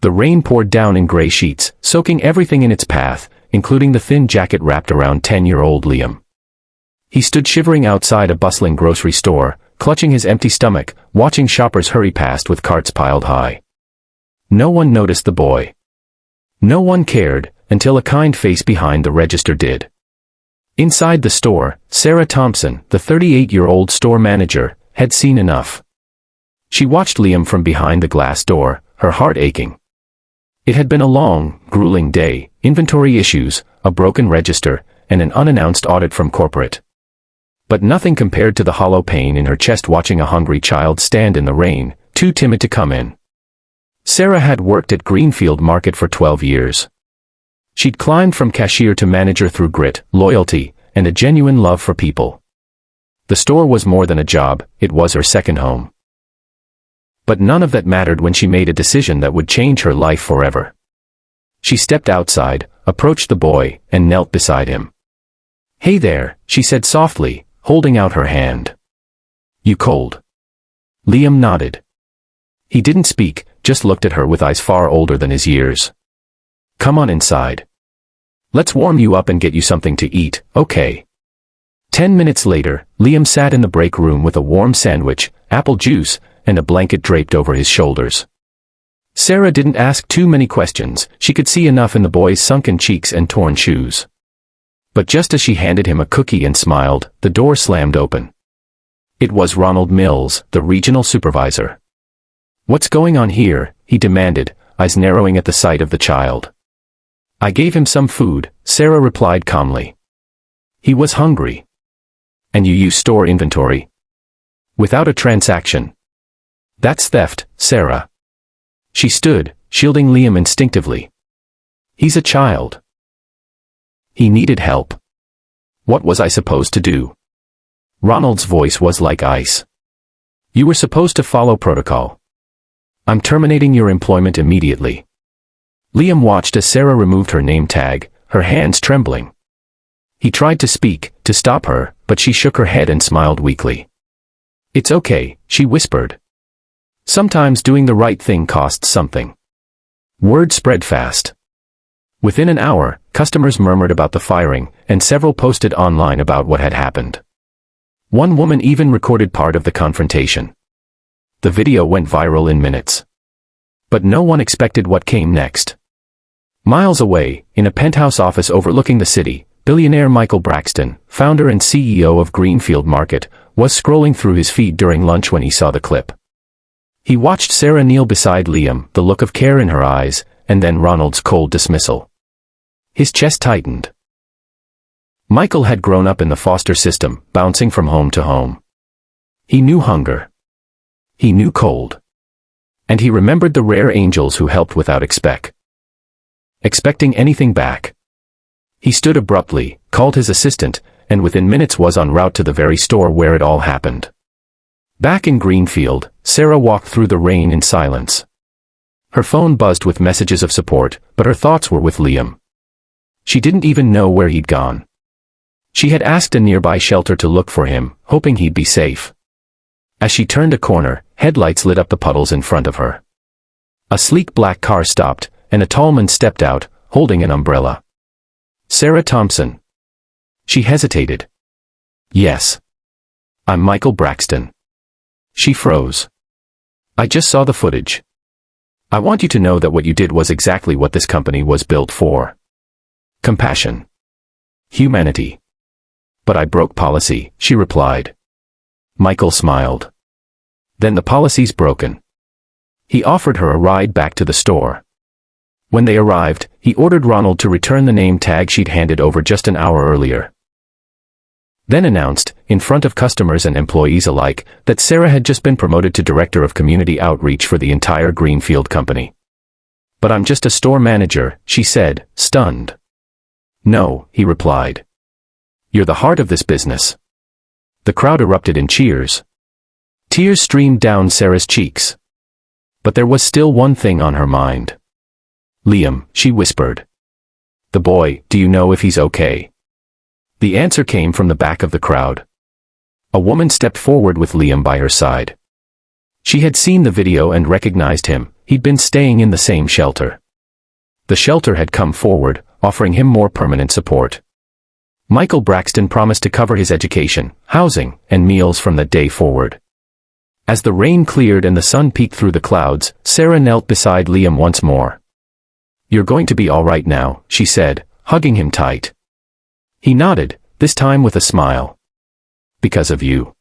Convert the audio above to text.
The rain poured down in gray sheets, soaking everything in its path, including the thin jacket wrapped around 10-year-old Liam. He stood shivering outside a bustling grocery store, clutching his empty stomach, watching shoppers hurry past with carts piled high. No one noticed the boy. No one cared, until a kind face behind the register did. Inside the store, Sarah Thompson, the 38-year-old store manager, had seen enough. She watched Liam from behind the glass door, her heart aching. It had been a long, grueling day, inventory issues, a broken register, and an unannounced audit from corporate. But nothing compared to the hollow pain in her chest watching a hungry child stand in the rain, too timid to come in. Sarah had worked at Greenfield Market for 12 years. She'd climbed from cashier to manager through grit, loyalty, and a genuine love for people. The store was more than a job, it was her second home. But none of that mattered when she made a decision that would change her life forever. She stepped outside, approached the boy, and knelt beside him. "Hey there," she said softly, holding out her hand. "You cold?" Liam nodded. He didn't speak, just looked at her with eyes far older than his years. "Come on inside. Let's warm you up and get you something to eat, okay?" 10 minutes later, Liam sat in the break room with a warm sandwich, apple juice, and a blanket draped over his shoulders. Sarah didn't ask too many questions, she could see enough in the boy's sunken cheeks and torn shoes. But just as she handed him a cookie and smiled, the door slammed open. It was Ronald Mills, the regional supervisor. "What's going on here?" he demanded, eyes narrowing at the sight of the child. "I gave him some food," Sarah replied calmly. "He was hungry." "And you use store inventory?" "Without a transaction." "That's theft, Sarah." She stood, shielding Liam instinctively. "He's a child. He needed help. What was I supposed to do?" Ronald's voice was like ice. "You were supposed to follow protocol. I'm terminating your employment immediately." Liam watched as Sarah removed her name tag, her hands trembling. He tried to speak, to stop her, but she shook her head and smiled weakly. "It's okay," she whispered. "Sometimes doing the right thing costs something." Word spread fast. Within an hour, customers murmured about the firing, and several posted online about what had happened. One woman even recorded part of the confrontation. The video went viral in minutes. But no one expected what came next. Miles away, in a penthouse office overlooking the city, billionaire Michael Braxton, founder and CEO of Greenfield Market, was scrolling through his feed during lunch when he saw the clip. He watched Sarah kneel beside Liam, the look of care in her eyes, and then Ronald's cold dismissal. His chest tightened. Michael had grown up in the foster system, bouncing from home to home. He knew hunger. He knew cold. And he remembered the rare angels who helped without expecting anything back. He stood abruptly, called his assistant, and within minutes was en route to the very store where it all happened. Back in Greenfield, Sarah walked through the rain in silence. Her phone buzzed with messages of support, but her thoughts were with Liam. She didn't even know where he'd gone. She had asked a nearby shelter to look for him, hoping he'd be safe. As she turned a corner, headlights lit up the puddles in front of her. A sleek black car stopped, and a tall man stepped out, holding an umbrella. "Sarah Thompson." She hesitated. "Yes. I'm Michael Braxton." She froze. "I just saw the footage. I want you to know that what you did was exactly what this company was built for. Compassion. Humanity." "But I broke policy," she replied. Michael smiled. "Then the policy's broken." He offered her a ride back to the store. When they arrived, he ordered Ronald to return the name tag she'd handed over just an hour earlier. Then announced, in front of customers and employees alike, that Sarah had just been promoted to Director of Community Outreach for the entire Greenfield company. "But I'm just a store manager," she said, stunned. "No," he replied. "You're the heart of this business." The crowd erupted in cheers. Tears streamed down Sarah's cheeks. But there was still one thing on her mind. "Liam," she whispered. "The boy, do you know if he's okay?" The answer came from the back of the crowd. A woman stepped forward with Liam by her side. She had seen the video and recognized him. He'd been staying in the same shelter. The shelter had come forward, offering him more permanent support. Michael Braxton promised to cover his education, housing, and meals from that day forward. As the rain cleared and the sun peeked through the clouds, Sarah knelt beside Liam once more. "You're going to be all right now," she said, hugging him tight. He nodded, this time with a smile. "Because of you."